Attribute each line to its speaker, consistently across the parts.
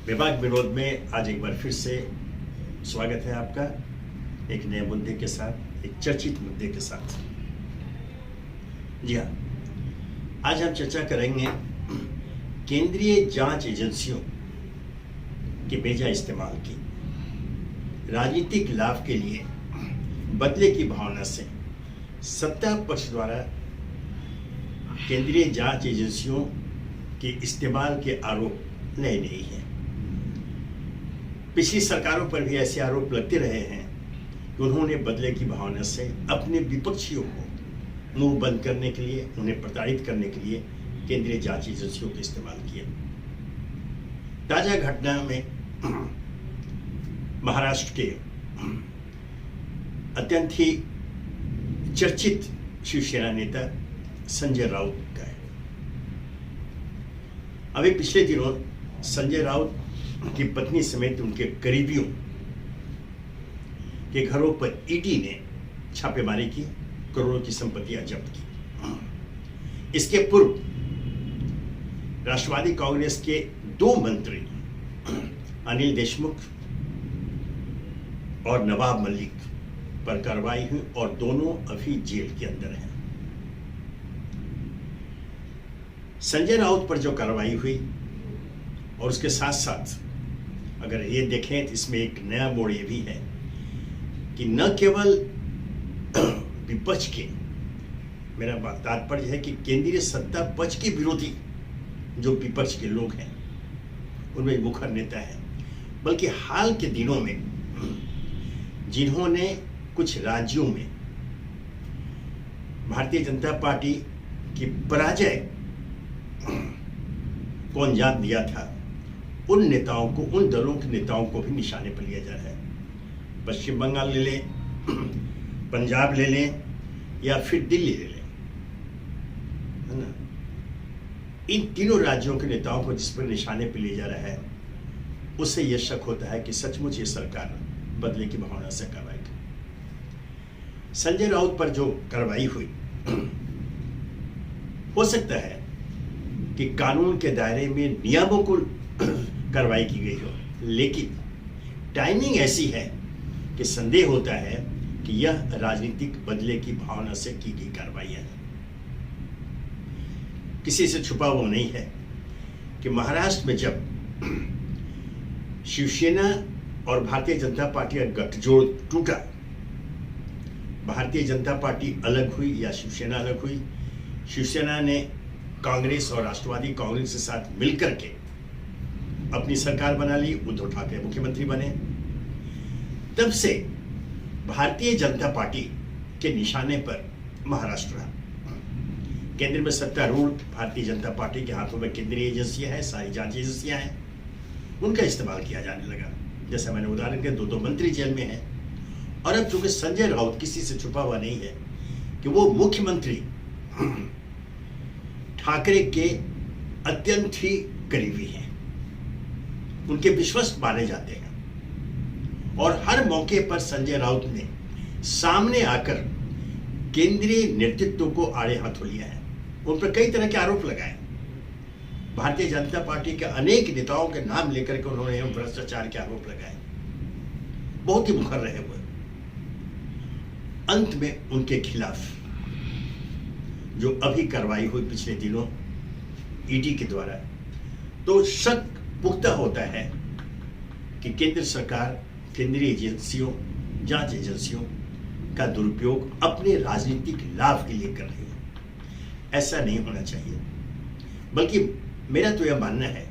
Speaker 1: विभाग विरोध में आज एक बार फिर से स्वागत है आपका एक नए मुद्दे के साथ, एक चर्चित मुद्दे के साथ। जी हाँ, आज हम चर्चा करेंगे केंद्रीय जांच एजेंसियों के बेजा इस्तेमाल की राजनीतिक लाभ के लिए बदले की भावना से सत्ता पक्ष द्वारा केंद्रीय जांच एजेंसियों के इस्तेमाल के आरोप नए नहीं हैं। पिछली सरकारों पर भी ऐसे आरोप लगते रहे हैं कि उन्होंने बदले की भावना से अपने विपक्षियों को मुंह बंद करने के लिए, उन्हें प्रताड़ित करने के लिए केंद्रीय जांच एजेंसियों का इस्तेमाल किया। ताजा घटना में महाराष्ट्र के अत्यंत ही चर्चित शिवसेना नेता संजय राउत का है। अभी पिछले दिनों संजय राउत की पत्नी समेत उनके करीबियों के घरों पर ईडी ने छापेमारी की, करोड़ों की संपत्तियां जब्त की। इसके पूर्व राष्ट्रवादी कांग्रेस के 2 मंत्री अनिल देशमुख और नवाब मलिक पर कार्रवाई हुई और दोनों अभी जेल के अंदर हैं। संजय राउत पर जो कार्रवाई हुई और उसके साथ साथ अगर ये देखें तो इसमें एक नया मोड़ ये भी है कि न केवल विपक्ष के, मेरा तात्पर्य है कि केंद्रीय सत्ता पक्ष के विरोधी जो विपक्ष के लोग हैं उनमें मुखर नेता है, बल्कि हाल के दिनों में जिन्होंने कुछ राज्यों में भारतीय जनता पार्टी की पराजय को अंजाम दिया था, उन नेताओं को, उन दलों के नेताओं को भी निशाने पर लिया जा रहा है। पश्चिम बंगाल ले लें, पंजाब ले लें या फिर दिल्ली ले लें, है ना, इन तीनों राज्यों के नेताओं को जिस पर निशाने पर लिया जा रहा है, उससे यह शक होता है कि सचमुच ये सरकार बदले की भावना से कार्रवाई कर। संजय राउत पर जो कार्रवाई हुई, हो सकता है कि कानून के दायरे में नियमों को कार्रवाई की गई हो, लेकिन टाइमिंग ऐसी है कि संदेह होता है कि यह राजनीतिक बदले की भावना से की गई कार्रवाई है। किसी से छुपा वो नहीं है कि महाराष्ट्र में जब शिवसेना और भारतीय जनता पार्टी का गठजोड़ टूटा, भारतीय जनता पार्टी अलग हुई या शिवसेना अलग हुई, शिवसेना ने कांग्रेस और राष्ट्रवादी कांग्रेस के साथ मिलकर के अपनी सरकार बना ली, उद्धव ठाकरे मुख्यमंत्री बने। तब से भारतीय जनता पार्टी के निशाने पर महाराष्ट्र रहा। केंद्र में सत्तारूढ़ भारतीय जनता पार्टी के हाथों में केंद्रीय एजेंसियां हैं, सारी जांच एजेंसियां हैं, उनका इस्तेमाल किया जाने लगा। जैसा मैंने उदाहरण के 2 मंत्री जेल में हैं, और अब चूंकि संजय राउत किसी से छुपा हुआ नहीं है कि वो मुख्यमंत्री ठाकरे के अत्यंत ही करीबी हैं, उनके विश्वस्त माने जाते हैं, और हर मौके पर संजय राउत ने सामने आकर केंद्रीय नेतृत्व को आड़े हाथों लिया है, उन पर कई तरह के आरोप लगाए। भारतीय जनता पार्टी के अनेक नेताओं के नाम लेकर के उन्होंने भ्रष्टाचार के आरोप लगाए, बहुत ही मुखर रहे हुए। अंत में उनके खिलाफ जो अभी कार्रवाई हुई पिछले दिनों ईडी के द्वारा, तो शक पुख्ता होता है कि केंद्र सरकार केंद्रीय एजेंसियों, जांच एजेंसियों का दुरुपयोग अपने राजनीतिक लाभ के लिए कर रही है। ऐसा नहीं होना चाहिए, बल्कि मेरा तो यह मानना है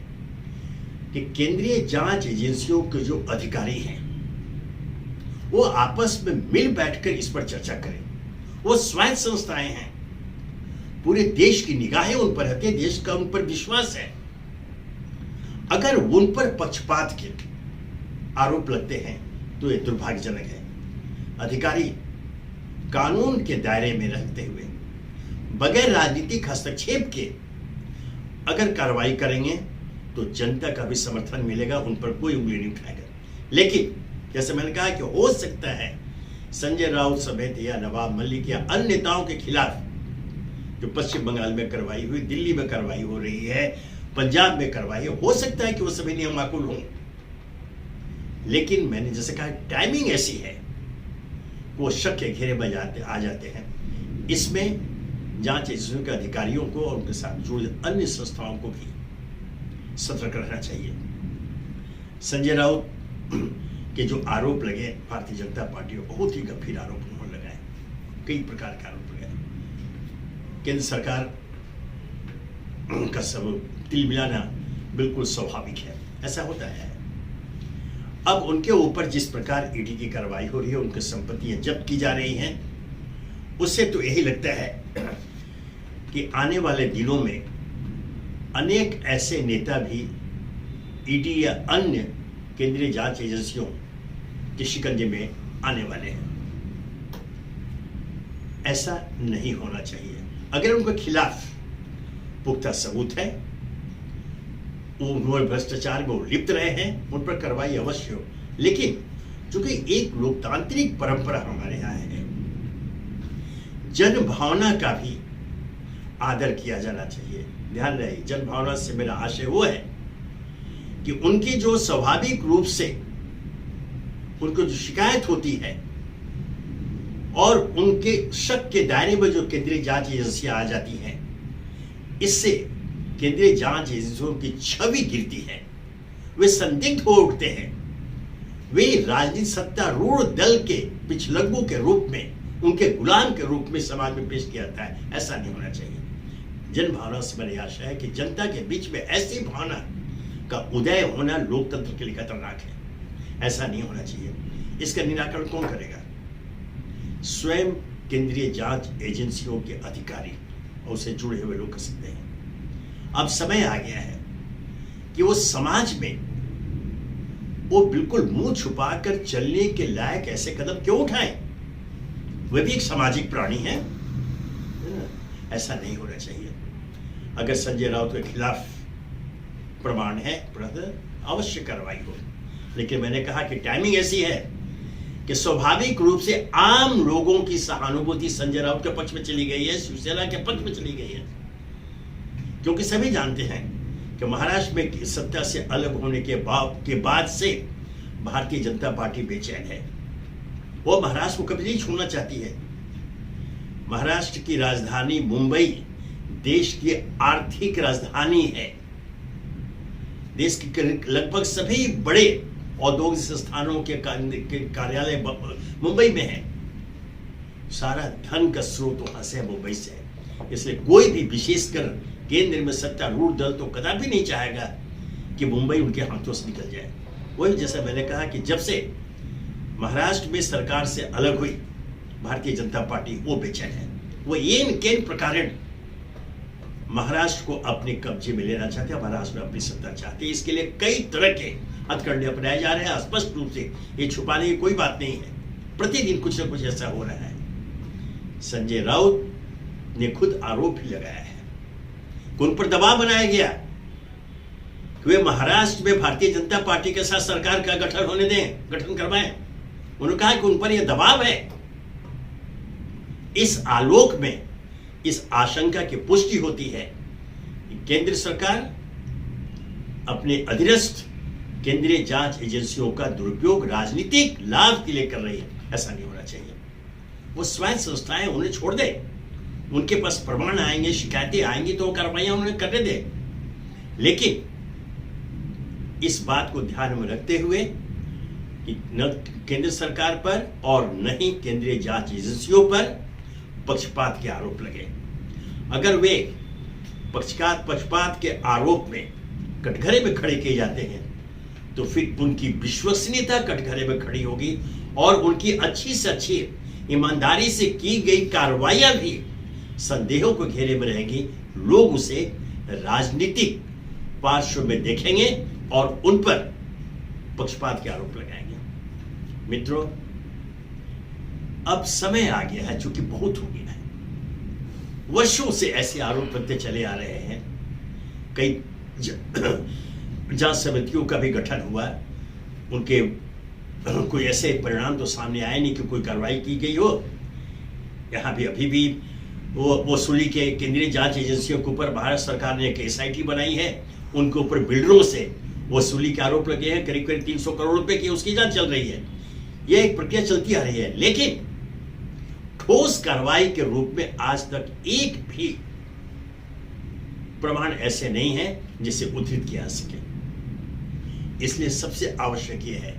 Speaker 1: कि केंद्रीय जांच एजेंसियों के जो अधिकारी हैं वो आपस में मिल बैठकर इस पर चर्चा करें। वो स्वायत्त संस्थाएं हैं, पूरे देश की निगाहें उन पर है, देश का उन पर विश्वास है। अगर उन पर पक्षपात के आरोप लगते हैं तो यह दुर्भाग्यजनक है। अधिकारी कानून के दायरे में रहते हुए बगैर राजनीतिक हस्तक्षेप के अगर कार्रवाई करेंगे तो जनता का भी समर्थन मिलेगा, उन पर कोई उंगली नहीं उठाएगा। लेकिन जैसे मैंने कहा कि हो सकता है संजय राउत समेत या नवाब मलिक या अन्य नेताओं के खिलाफ जो पश्चिम बंगाल में कार्रवाई हुई, दिल्ली में कार्रवाई हो रही है, पंजाब में करवाई है, हो सकता है कि वो सभी नियम माकूल हों, लेकिन मैंने जैसे कहा टाइमिंग ऐसी है वो शक के घेरे में आ जाते हैं। इसमें जांच एजेंसियों के अधिकारियों को और उनके साथ जुड़े अन्य संस्थाओं को भी सतर्क रहना चाहिए। संजय राउत के जो आरोप लगे भारतीय जनता पार्टी को, बहुत ही गंभीर आरोप उन्होंने लगाए, कई प्रकार के आरोप लगाए। केंद्र सरकार का सब तिल मिलाना बिल्कुल स्वाभाविक है, ऐसा होता है। अब उनके ऊपर जिस प्रकार ईडी की कार्रवाई हो रही है, उनकी संपत्तियां जब्त की जा रही हैं, उससे तो यही लगता है कि आने वाले दिनों में अनेक ऐसे नेता भी ईडी या अन्य केंद्रीय जांच एजेंसियों के शिकंजे में आने वाले हैं। ऐसा नहीं होना चाहिए। अगर उनके खिलाफ पुख्ता सबूत है, वो भ्रष्टाचार में लिप्त रहे हैं, उन पर कार्रवाई अवश्य हो, लेकिन चूंकि एक लोकतांत्रिक परंपरा हमारे यहाँ है, जन भावना का भी आदर किया जाना चाहिए। ध्यान रहे, जन भावना से मेरा आशय वो है कि उनकी जो स्वाभाविक रूप से उनको जो शिकायत होती है और उनके शक के दायरे में जो केंद्रीय जांच एजेंसियां आ जाती हैं, इससे केंद्रीय जांच एजेंसियों की छवि गिरती है, वे संदिग्ध हो उठते हैं, वे राजनीतिक सत्तारूढ़ दल के पिछलग्गू के रूप में, उनके गुलाम के रूप में समाज में पेश किया जाता है। ऐसा नहीं होना चाहिए। जन भावना से मेरी आशा है कि जनता के बीच में ऐसी भावना का उदय होना लोकतंत्र के लिए खतरनाक है, ऐसा नहीं होना चाहिए। इसका निराकरण कौन करेगा? स्वयं केंद्रीय जांच एजेंसियों के अधिकारी और उससे जुड़े हुए लोग कर सकते हैं। अब समय आ गया है कि वो समाज में वो बिल्कुल मुंह छुपाकर चलने के लायक ऐसे कदम क्यों उठाएं? वे भी एक सामाजिक प्राणी हैं, ऐसा नहीं होना चाहिए। अगर संजय राउत के खिलाफ प्रमाण है, अवश्य कार्रवाई हो, लेकिन मैंने कहा कि टाइमिंग ऐसी है कि स्वाभाविक रूप से आम लोगों की सहानुभूति संजय राउत के पक्ष में चली गई है, शिवसेना के पक्ष में चली गई है, क्योंकि सभी जानते हैं कि महाराष्ट्र में सत्ता से अलग होने के बाद से भारतीय जनता पार्टी बेचैन है। वो महाराष्ट्र को कभी नहीं छोड़ना चाहती है। महाराष्ट्र की राजधानी मुंबई देश की आर्थिक राजधानी है। देश के लगभग सभी बड़े औद्योगिक संस्थानों के कार्यालय मुंबई में है। सारा धन का स्रोत वहां से मुंबई से है। इसलिए कोई भी, विशेषकर केंद्र में सत्तारूढ़ दल, तो कदापि नहीं चाहेगा कि मुंबई उनके हाथों से निकल जाए। वही जैसा मैंने कहा कि जब से महाराष्ट्र में सरकार से अलग हुई भारतीय जनता पार्टी, वो बेचैन है। वो केन प्रकार महाराष्ट्र को अपने कब्जे में लेना चाहते हैं, महाराष्ट्र में अपनी सत्ता चाहते हैं। इसके लिए कई तरह के हथकंडे अपनाए जा रहे हैं। स्पष्ट रूप से ये छुपाने की कोई बात नहीं है, प्रतिदिन कुछ न कुछ ऐसा हो रहा है। संजय राउत ने खुद आरोप भी लगाया है कि उन पर दबाव बनाया गया कि वे महाराष्ट्र में भारतीय जनता पार्टी के साथ सरकार का गठन करवाएं। उन्होंने कहा कि उन पर यह दबाव है। इस आलोक में इस आशंका की पुष्टि होती है कि केंद्र सरकार अपने अधीनस्थ केंद्रीय जांच एजेंसियों का दुरुपयोग राजनीतिक लाभ के लिए कर रही है। ऐसा नहीं होना चाहिए। वो स्वयं संस्थाएं उन्हें छोड़ दे, उनके पास प्रमाण आएंगे, शिकायतें आएंगी, तो कार्रवाइयां उन्हें करने दे। लेकिन इस बात को ध्यान में रखते हुए कि न केंद्र सरकार पर और न ही केंद्रीय जांच एजेंसियों पर पक्षपात के आरोप लगे। अगर वे पक्षपात के आरोप में कटघरे में खड़े किए जाते हैं, तो फिर उनकी विश्वसनीयता कटघरे में खड़ी होगी और उनकी अच्छी से अच्छी ईमानदारी से की गई कार्रवाइयां भी संदेहों को घेरे में रहेंगी। लोग उसे राजनीतिक पार्श्व में देखेंगे और उन पर पक्षपात के आरोप लगाएंगे। मित्रों, अब समय आ गया है, चूंकि बहुत हो गया है। वर्षों से ऐसे आरोप बनते चले आ रहे हैं। कई जांच समितियों का भी गठन हुआ, उनके कोई ऐसे परिणाम तो सामने आए नहीं कि कोई कार्रवाई की गई हो। यहाँ भी अभी भी वो वसूली के केंद्रीय जांच एजेंसियों के ऊपर भारत सरकार ने एक SIT बनाई है उनके ऊपर बिल्डरों से वसूली के आरोप लगे हैं, करीब करीब 300 करोड़ रुपए की उसकी जांच चल रही है। यह एक प्रक्रिया चलती आ रही है, लेकिन ठोस कार्रवाई के रूप में आज तक एक भी प्रमाण ऐसे नहीं है जिसे उद्धृत किया जा सके। इसलिए सबसे आवश्यक यह है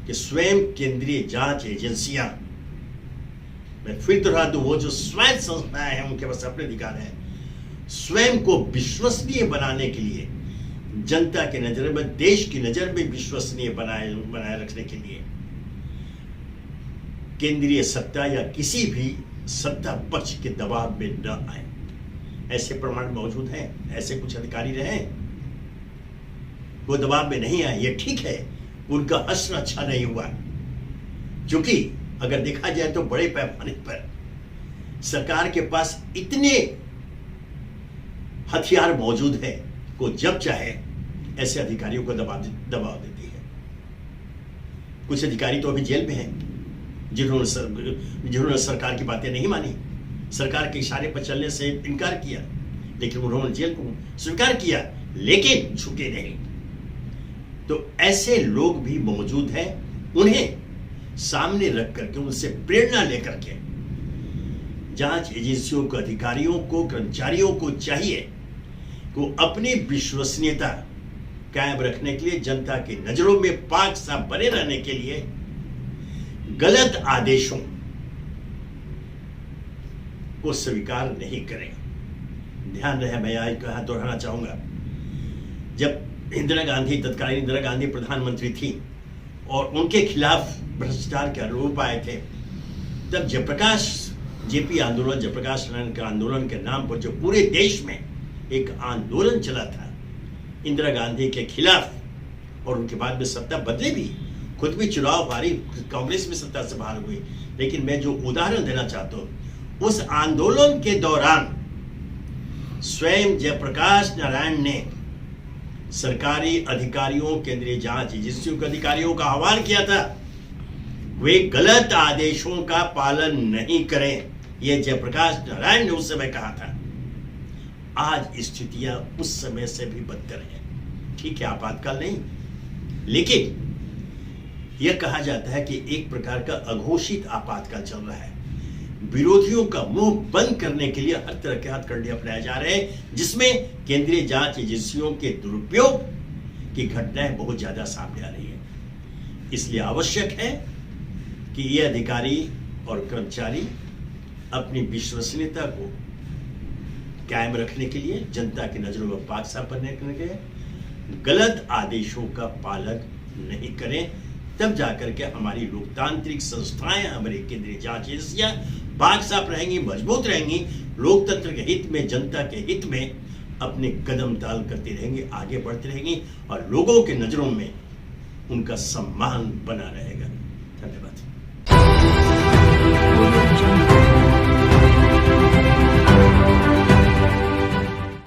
Speaker 1: कि स्वयं केंद्रीय जांच एजेंसियां, मैं फिर दोहरा दूं, वो जो स्वायत्त संस्थाएं हैं उनके पास अपने अधिकार है, स्वयं को विश्वसनीय बनाने के लिए, जनता के नजर में, देश की नजर में विश्वसनीय बनाए रखने के लिए केंद्रीय सत्ता या किसी भी सत्ता पक्ष के दबाव में न आए। ऐसे प्रमाण मौजूद हैं, ऐसे कुछ अधिकारी रहे, वो दबाव में नहीं आए, ये ठीक है, उनका हश्र अच्छा नहीं हुआ, क्योंकि अगर देखा जाए तो बड़े पैमाने पर सरकार के पास इतने हथियार मौजूद है को जब चाहे ऐसे अधिकारियों को दबाव देती है। कुछ अधिकारी तो अभी जेल में हैं, जिन्होंने सरकार की बातें नहीं मानी, सरकार के इशारे पर चलने से इनकार किया, लेकिन उन्होंने जेल को स्वीकार किया, लेकिन झुके नहीं। तो ऐसे लोग भी मौजूद हैं, उन्हें सामने रख करके, उनसे प्रेरणा लेकर के जांच एजेंसियों के अधिकारियों को, कर्मचारियों को चाहिए कि वो अपनी विश्वसनीयता कायम रखने के लिए, जनता की नजरों में पाक साफ बने रहने के लिए गलत आदेशों को स्वीकार नहीं करें। ध्यान रहे, मैं आज कहा दोहराना चाहूंगा, जब इंदिरा गांधी, तत्कालीन इंदिरा गांधी प्रधानमंत्री थी और उनके खिलाफ भ्रष्टाचार के आरोप आए थे, तब जयप्रकाश जेपी आंदोलन, जयप्रकाश नारायण के आंदोलन के नाम पर जो पूरे देश में एक आंदोलन चला था इंदिरा गांधी के खिलाफ, और उनके बाद में सत्ता बदले भी, खुद भी चुनाव हारी, कांग्रेस में सत्ता से बाहर हुई, लेकिन मैं जो उदाहरण देना चाहता हूं, उस आंदोलन के दौरान स्वयं जयप्रकाश नारायण ने सरकारी अधिकारियों, केंद्रीय जांच एजेंसियों के अधिकारियों का आह्वान किया था, वे गलत आदेशों का पालन नहीं करें। यह जयप्रकाश नारायण ने उस समय कहा था। आज स्थितियां उस समय से भी बदतर है। ठीक है, आपातकाल नहीं, लेकिन यह कहा जाता है कि एक प्रकार का अघोषित आपातकाल चल रहा है। विरोधियों का मुंह बंद करने के लिए हर तरह के हथकंडे अपनाए जा रहे हैं, जिसमें केंद्रीय जांच एजेंसियों के दुरुपयोग की घटनाएं बहुत ज्यादा सामने आ रही है। इसलिए आवश्यक है कि ये अधिकारी और कर्मचारी अपनी विश्वसनीयता को कायम रखने के लिए, जनता की नजरों में पाक साफ बनने के लिए गलत आदेशों का पालन नहीं करें। तब जाकर के हमारी लोकतांत्रिक संस्थाएं, हमारी केंद्रीय जांच एजेंसियां पाक साफ रहेंगी, मजबूत रहेंगी, लोकतंत्र के हित में, जनता के हित में अपने कदम ताल करती रहेंगी, आगे बढ़ती रहेंगी, और लोगों के नजरों में उनका सम्मान बना रहेगा। धन्यवाद।